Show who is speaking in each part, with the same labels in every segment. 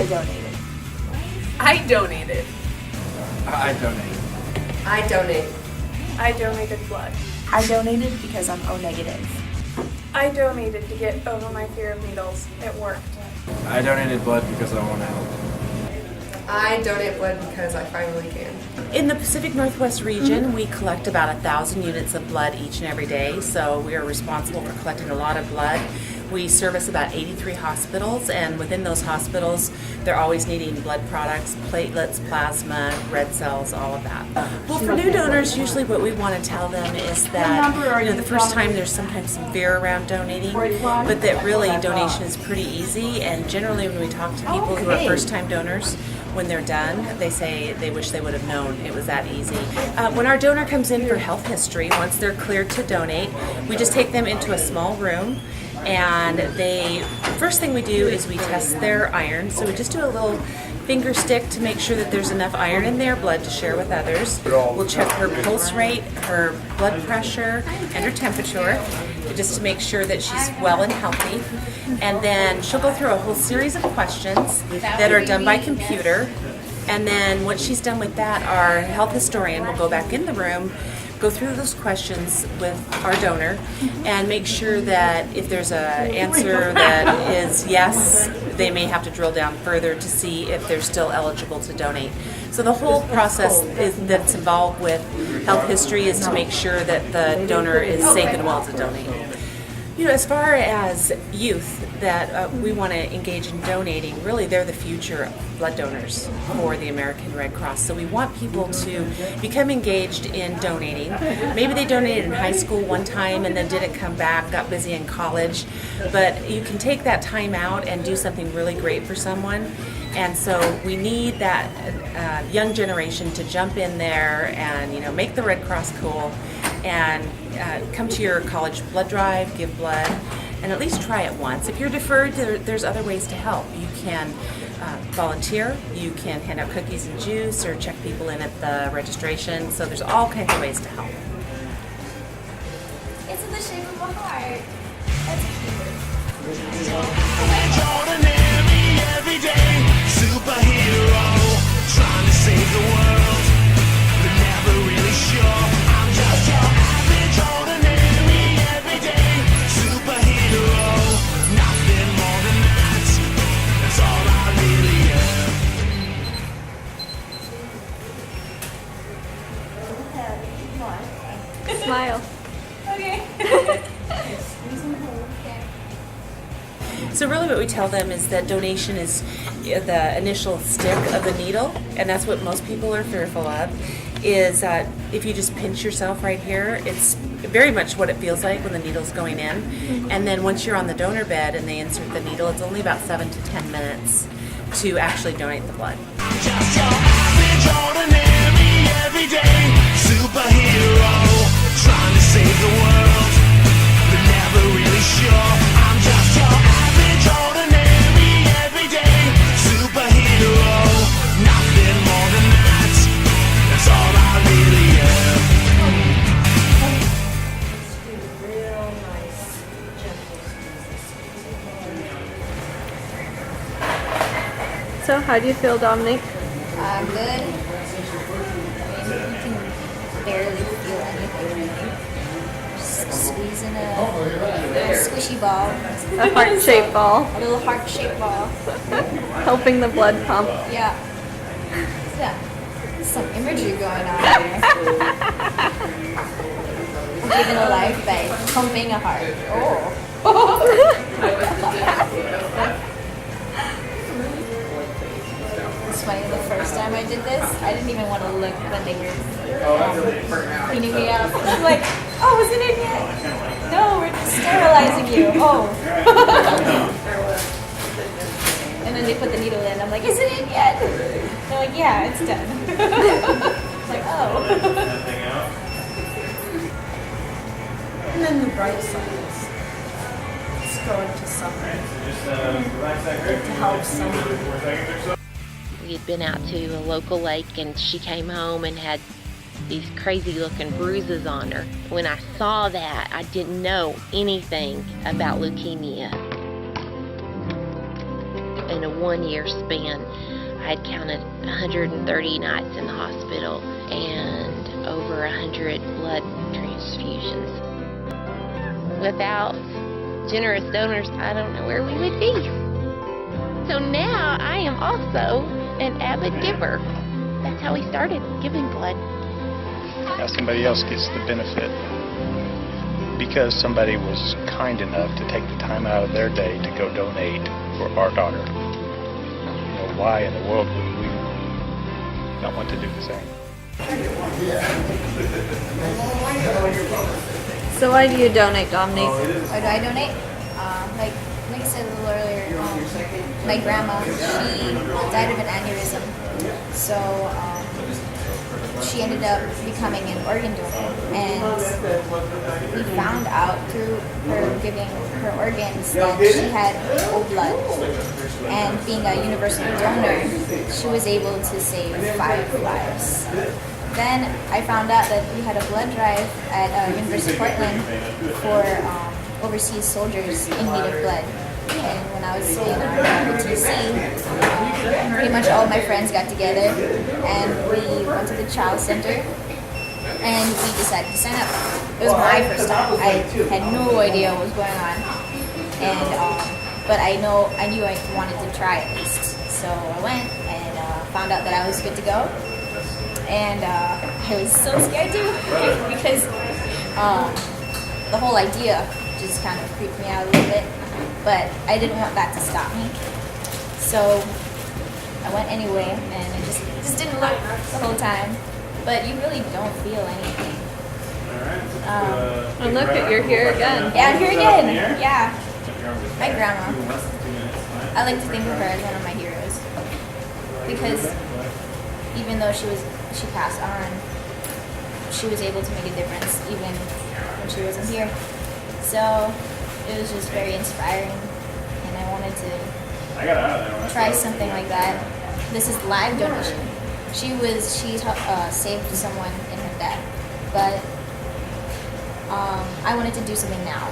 Speaker 1: I donated.
Speaker 2: I donated.
Speaker 3: I donated.
Speaker 4: I donate.
Speaker 2: I donated blood.
Speaker 1: I donated because I'm O negative.
Speaker 2: I donated to get over my fear of needles. It worked.
Speaker 3: I donated blood because I want to help.
Speaker 4: I donate blood because I finally can.
Speaker 5: In the Pacific Northwest region, we collect about 1,000 units of blood each and every day, so we are responsible for collecting a lot of blood. We service about 83 hospitals, and within those hospitals, they're always needing blood products, platelets, plasma, red cells, all of that. Well, for new donors, usually what we want to tell them is that, the first time there's sometimes some fear around donating, but that really donation is pretty easy, and generally when we talk to people who are first-time donors, when they're done, they say they wish they would have known it was that easy. When our donor comes in for health history, once they're cleared to donate, we just take them into a small room, and first thing we do is we test their iron. So we just do a little finger stick to make sure that there's enough iron in their blood to share with others. We'll check her pulse rate, her blood pressure, and her temperature, just to make sure that she's well and healthy. And then she'll go through a whole series of questions that are done by computer. And then once she's done with that, our health historian will go back in the room, go through those questions with our donor, and make sure that if there's an answer that is yes, they may have to drill down further to see if they're still eligible to donate. So the whole process that's involved with health history is to make sure that the donor is safe and well to donate. As far as youth that we want to engage in donating, really they're the future blood donors for the American Red Cross. So we want people to become engaged in donating. Maybe they donated in high school one time and then didn't come back, got busy in college, but you can take that time out and do something really great for someone. And so we need that young generation to jump in there and make the Red Cross cool, and come to your college blood drive, give blood, and at least try it once. If you're deferred, there's other ways to help. You can volunteer, you can hand out cookies and juice, or check people in at the registration. So there's all kinds of ways to help.
Speaker 6: It's in the shape of a heart. That's cute.
Speaker 7: Every day, superhero, trying to save the world, but never really sure. I'm just your average ordinary, everyday superhero, nothing more than that. That's all I really am.
Speaker 6: Smile. Okay.
Speaker 5: So really what we tell them is that donation is the initial stick of the needle, and that's what most people are fearful of, is if you just pinch yourself right here, it's very much what it feels like when the needle's going in. And then once you're on the donor bed and they insert the needle, it's only about 7 to 10 minutes to actually donate the blood.
Speaker 7: I'm just your average ordinary, everyday superhero, trying to save the world, but never really sure. I'm just your average ordinary, everyday superhero, nothing more than that. That's all I really am.
Speaker 6: So, how do you feel, Dominic?
Speaker 8: Good. I mean, you can barely feel anything. Just squeezing a squishy ball.
Speaker 6: A heart-shaped ball,
Speaker 8: A little heart-shaped ball.
Speaker 6: helping the blood pump.
Speaker 8: Yeah. Yeah. Some imagery going on here. Giving a life by pumping a heart. Oh. It's funny, the first time I did this, I didn't even want to look when they were cleaning me up. I'm like, oh, is it in yet? No, we're just sterilizing you. Oh. And then they put the needle in. I'm like, is it in yet? They're like, yeah, it's done. I'm like, oh.
Speaker 1: And then the bright side is it's going to something to help someone.
Speaker 9: We had been out to a local lake and she came home and had these crazy looking bruises on her. When I saw that, I didn't know anything about leukemia. in a 1 year span, I'd counted 130 nights in the hospital and over 100 blood transfusions. Without generous donors, I don't know where we would be. So now I am also an avid giver. That's how we started giving blood.
Speaker 10: Now somebody else gets the benefit because somebody was kind enough to take the time out of their day to go donate for our daughter. You know, why in the world would we not want to do the same?
Speaker 2: So why do you donate, Dominique?
Speaker 8: Why do I donate? Like I said a little earlier, my grandma, she died of an aneurysm. So she ended up becoming an organ donor. And we found out through her giving her organs that she had O blood. And being a universal donor, she was able to save 5 lives. Then I found out that we had a blood drive at University of Portland for overseas soldiers in need of blood. And when I was in ROTC, pretty much all my friends got together and we went to the Child Center and we decided to sign up. It was my first time. I had no idea what was going on, and but I knew I wanted to try at least. So I went and found out that I was good to go. And I was so scared too because the whole idea just kind of creeped me out a little bit, but I didn't want that to stop me. So I went anyway, and I just didn't look the whole time. But you really don't feel anything.
Speaker 2: And look, you're here again.
Speaker 8: Yeah, I'm here again. Yeah, my grandma. I like to think of her as one of my heroes because even though she passed on, she was able to make a difference even when she wasn't here. So it was just very inspiring, and I wanted to try something like that. This is live donation. She saved someone in her death, but I wanted to do something now.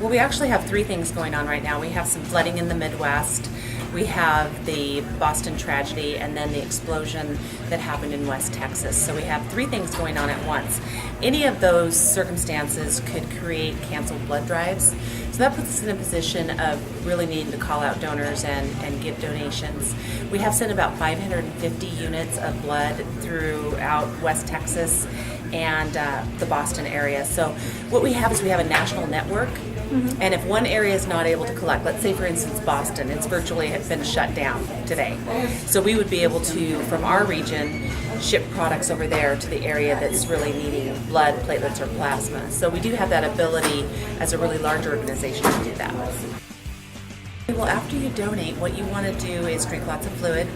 Speaker 5: Well, we actually have 3 things going on right now. We have some flooding in the Midwest. We have the Boston tragedy and then the explosion that happened in West Texas. So we have 3 things going on at once. Any of those circumstances could create canceled blood drives. So that puts us in a position of really needing to call out donors and give donations. We have sent about 550 units of blood throughout West Texas and the Boston area. So what we have is we have a national network. And if one area is not able to collect, let's say for instance Boston, it's virtually has been shut down today. So we would be able to, from our region, ship products over there to the area that's really needing blood, platelets, or plasma. So we do have that ability as a really large organization to do that. Well, after you donate, what you want to do is drink lots of fluid,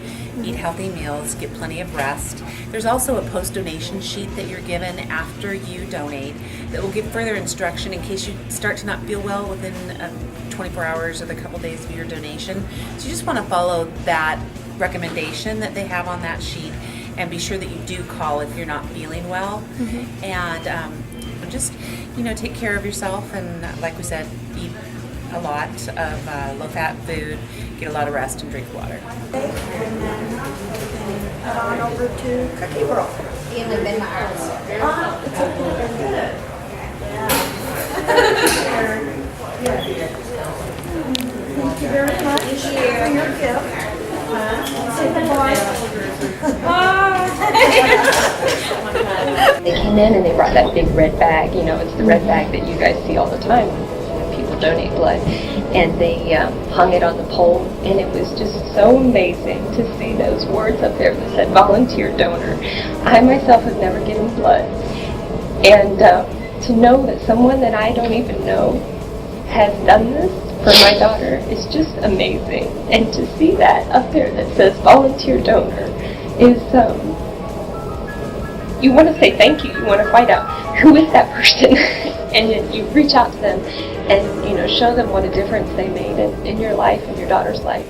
Speaker 5: eat healthy meals, get plenty of rest. There's also a post-donation sheet that you're given after you donate that will give further instruction in case you start to not feel well within 24 hours or the couple days of your donation. So you just want to follow that recommendation that they have on that sheet and be sure that you do call if you're not feeling well. And just, take care of yourself and, like we said, eat a lot of low-fat food, get a lot of rest, and drink water.
Speaker 1: And then head on over to Cookie World.
Speaker 8: You can live in my arms.
Speaker 1: It's okay. Good. Thank you very much for your gift. Say goodbye.
Speaker 11: They came in and they brought that big red bag. It's the red bag that you guys see all the time. People donate blood, and they hung it on the pole, and it was just so amazing to see those words up there that said volunteer donor. I myself have never given blood, and to know that someone that I don't even know has done this for my daughter is just amazing. And to see that up there that says volunteer donor is, you want to say thank you. You want to find out who is that person, and then you reach out to them and show them what a difference they made in your life and your daughter's life.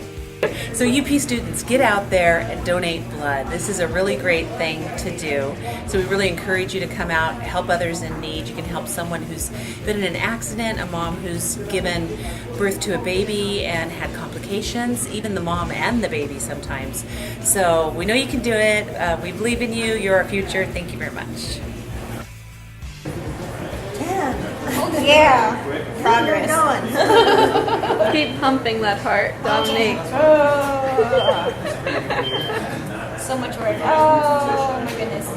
Speaker 5: So UP students, get out there and donate blood. This is a really great thing to do. So we really encourage you to come out, help others in need. You can help someone who's been in an accident, a mom who's given birth to a baby and had complications, even the mom and the baby sometimes. So we know you can do it. We believe in you. You're our future. Thank you very much.
Speaker 1: Yeah. Progress.
Speaker 6: Keep pumping that heart. Dominate.
Speaker 8: So much work. Oh my goodness.